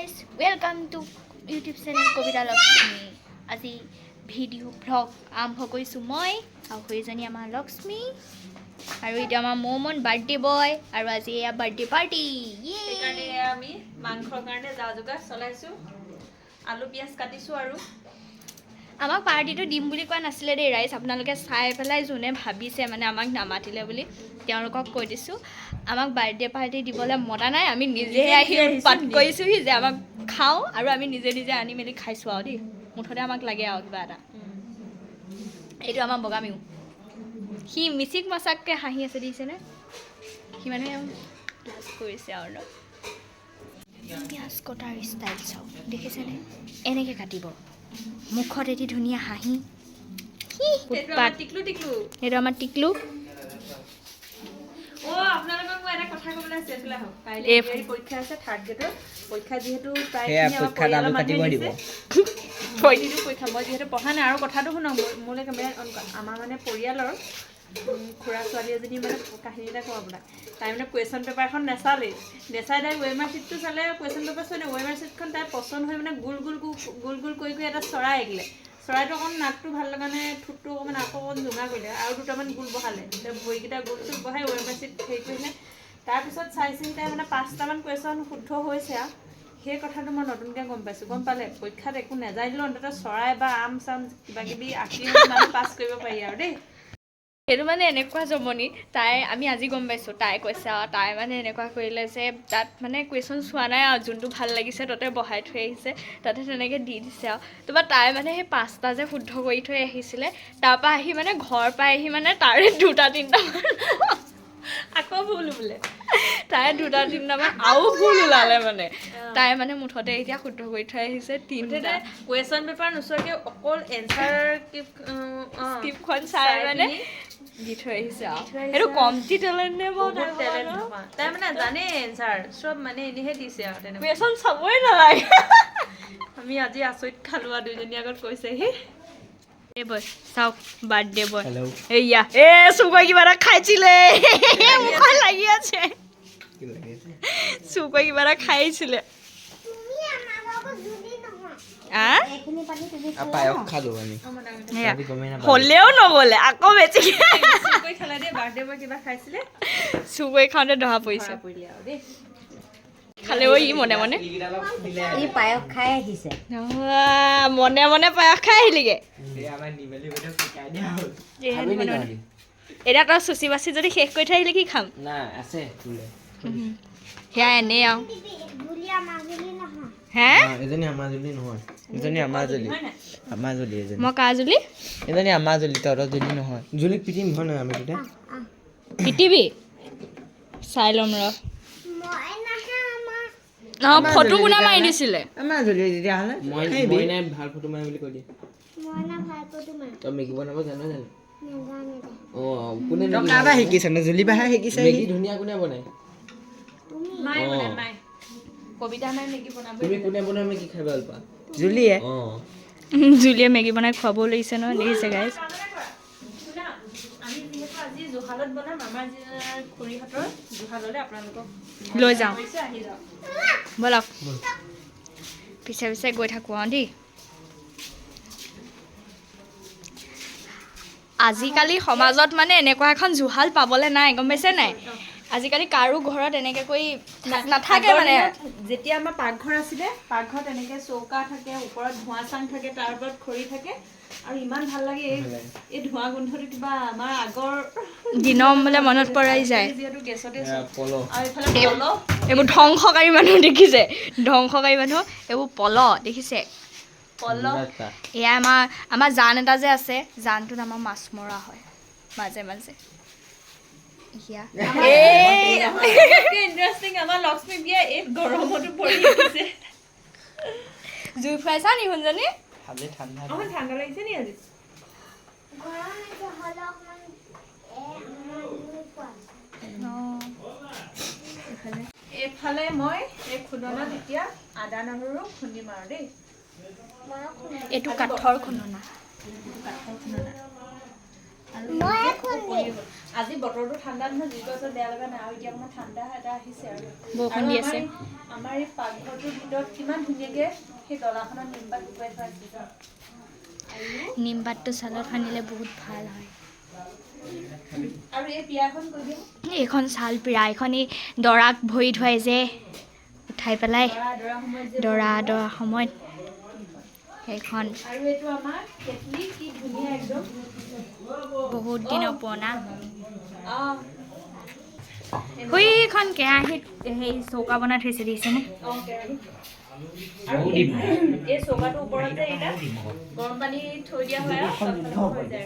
guys, welcome to YouTube channel Kobita Lakshmi. আজি video blog আৰম্ভ কৰিছোঁ মই আৰু হৈজনী আমাৰ লক্ষ্মী আৰু এটা আমাৰ মোমন বাৰ্থডে বয় আৰু আজি এয়া বাৰ্থডে পাৰ্টি সেইকাৰণে আমি মাংসৰ কাৰণে যা যোগাৰ চলাইছোঁ আলু পিঁয়াজ কাটিছোঁ আৰু আমাক পাৰ্টিটো দিম বুলি কোৱা নাছিলে দেই ৰাইজ আপোনালোকে চাই পেলাই যোনে ভাবিছে মানে আমাক নামাতিলে বুলি তেওঁলোকক কৈ দিছোঁ আমাক বাৰ্থডে পাৰ্টি দিবলৈ মতা নাই আমি নিজে আহি উৎপাত কৰিছোঁহি যে আমাক খাওঁ আৰু আমি নিজে নিজে আনি মেলি খাইছোঁ আৰু দেই মুঠতে আমাক লাগে আৰু কিবা এটা এইটো আমাৰ বগামিও সি মিচিক মাচাককৈ হাঁহি আছে দেখিছেনে সি মানে লাজ কৰিছে আৰু ন পিঁয়াজ কটাৰ ষ্টাইল চাওক দেখিছেনে এনেকৈ কাটিব মুখত এটি ধুনীয়া হাঁহি এইটো আমাৰ টিকলু আপোনালোকক মই এটা কথা ক'বলৈ আছে এইফালে আহক কাইলৈ পৰীক্ষা আছে থাৰ্ড গ্ৰেডৰ পৰীক্ষা যিহেতু প্ৰায় পৰীক্ষা মই যিহেতু পঢ়া নাই আৰু কথাটো শুনক মোলৈ আমাৰ মানে পৰিয়ালৰ খুৰা ছোৱালী এজনী মানে কাহিনী এটা কওঁ আপোনাক তাই মানে কুৱেশ্যন পেপাৰখন নেচাই তাই ৱেমাৰ শ্বীটটো চালে কুৱেশ্যন পেপাৰ চোৱা নাই ৱেমাৰ শ্বীটখন তাই পচন্দ হৈ মানে গোল গোল কৰি এটা চৰাই আঁকিলে চৰাইটো অকণ নাকটো ভাল লগা নে ঠোঁটটো অকণমান আকৌ অকণ জোঙা কৰিলে আৰু দুটামান গোল বহালে ভৰিকেইটা গোল চোল বহাই ৱেমাৰ শ্বীট হেৰি কৰিলে তাৰপিছত চাইছিল তাই মানে 5টামান কুৱেশ্যন শুদ্ধ হৈছে আৰু সেই কথাটো মই নতুনকৈ গম পাইছোঁ গম পালে পৰীক্ষাত একো নেজানিলেও অন্ততঃ চৰাই বা আম চাম কিবাকিবি আঁকি মানুহ পাছ কৰিব পাৰি আৰু দেই সেইটো মানে এনেকুৱা জমনি তাই আমি আজি গম পাইছোঁ তাই কৈছে আৰু তাই মানে এনেকুৱা কৰিলে যে তাত মানে কুৱেশ্যন চোৱা নাই আৰু যোনটো ভাল লাগিছে তাতে বহাই থৈ আহিছে তাতে তেনেকৈ দি দিছে আৰু তাৰপৰা তাই মানে সেই 5টা যে শুদ্ধ কৰি থৈ আহিছিলে তাৰপৰা আহি মানে ঘৰ পাই আহি মানে তাৰে 2-3টামান আকৌ ভুল বোলে তাই 2-3টামান আৰু ভুল ওলালে মানে তাই মানে মুঠতে এতিয়া শুদ্ধ কৰি থৈ আহিছে 3টা কুৱেশ্যন পেপাৰ নোচোৱাকৈ অকল এনচাৰ স্ক্ৰিপ্টখন চাই মানে দি থৈ আহিছে আৰু সেইটো কমটি টেলেণ্ট নে বাৰু তাই মানে জানে এনচাৰ চব মানে এনেহে দিছে আৰু তেনেকুৱা কুৱেশ্যন চাবই নালাগে আমি আজি আচৰিত খালোঁ আৰু দুইজনী আগত কৈছেহি এই বয় চাওক বাৰ্থডে বয় এইয়া চুকৈ কিবা এটা খাইছিলে মুখত লাগি আছে চুকৈ কিবা এটা খাইছিলে হলেও নগলে আকৌ বেছিকে চুকৈ খাওঁতে ধৰা পৰিছে খালেও ই মনে মনে পায়স খাই আহিছে মনে মনে পায়স খাই আহিলিগে এতিয়া তই চুচি বাচি যদি শেষ কৰি থৈ আহিলে কি খাম সেয়া এনেই আৰু হে মই কাজুলি এজনী আমাৰ জুলি তহঁতৰ জুলি নহয় জুলিক পিটিম হয় নহয় আমি তেতিয়া পিটিবি চাই ল'ম ৰ ফটো কোনে মাৰি দিছিলে আমাৰ জুলি তেতিয়াহ'লে মই নাই ভাল ফটো মাৰিম বুলি কৈ দিয়ে তই মেগী বনাব জানো কোনে কাৰোবাৰ শিকিছে ন জুলি বাহে শিকিছে মেগী ধুনীয়া কোনে বনাই কবিতা নাই মেগী বনাব তুমি কোনে বনাই মেগী খাই ভাল পা জুলিয়ে জুলিয়ে মেগী বনাই খুৱাব লাগিছে নহয় দেখিছে গাইজ আমি যিহেতু আজি জুহালত বনাম আমাৰ খুৰীহঁতৰ জুহাললৈ আপোনালোকক লৈ যাওঁ আহি যাওক ব'লক পিছে পিছে গৈ থাকোঁ আৰু দেই আজিকালি সমাজত মানে এনেকুৱা এখন জুহাল পাবলৈ নাই গম পাইছে নাই আজিকালি কাৰো ঘৰত এনেকৈ কৰি নাথাকে মানে যেতিয়া আমাৰ পাকঘৰ আছিলে পাকঘৰত এনেকৈ চৌকা থাকে ওপৰত ধোঁৱা চাং থাকে তাৰ ওপৰত খৰি থাকে আৰু ইমান ভাল লাগে এই ধোঁৱা গোন্ধটো কিবা আমাৰ আগৰ দিনৰ বোলে মনত পৰাই যায় যিহেতু গেছতে আৰু এইফালে এইবোৰ ধ্বংসকাৰী মানুহ দেখিছে ধ্বংসকাৰী মানুহ এইবোৰ পল দেখিছে পল এয়া আমাৰ জান এটা যে আছে জানটোত আমাৰ মাছ মৰা হয় মাজে মাজে ইণ্টাৰেষ্টিং আমাৰ লক্ষ্মী বিয়া এই গৰমতো পৰি আহিছে জুই ফুৰাইছা নি শুনজনী ঠাণ্ডা লাগিছে নি আজি এইফালে মই এই খুন্দনাত এতিয়া আদা নহৰু খুন্দিম আৰু দেই এইটো কাঠৰ খুন্দনা আজি বতৰটো ঠাণ্ডা নহয়, যিটো আছে বেয়া লগা নাই, আৰু এতিয়া অকণমান ঠাণ্ডা এটা আহিছে আৰু বৰষুণ দি আছে। আমাৰ এই পাকঘৰটোৰ ভিতৰত কিমান ধুনীয়াকৈ সেই ডলাখনত নিমপাত শুকুৱাই থোৱা আছে। নিমপাতটো ছালত সানিলে বহুত ভাল হয়। আৰু এই বিয়াখন কৈ দিওঁ, এইখন ছাল পিৰা, এইখন এই দৰাক ভৰি ধুৱাই যে উঠাই পেলাই দৰা সময়ত সেইখন আৰু এইটো আমাৰ কেটলি, কি ধুনীয়া একদম বহুত দিনৰ পুৰণা। অঁ সেইখন কেৰাহীত সেই চৌকা বনাই থৈছে দেখিছেনে? অঁ কেৰাহী। আৰু এই চৌকাটোৰ ওপৰত যে এইটা গৰম পানী থৈ দিয়া হয় আৰু হৈ যায়।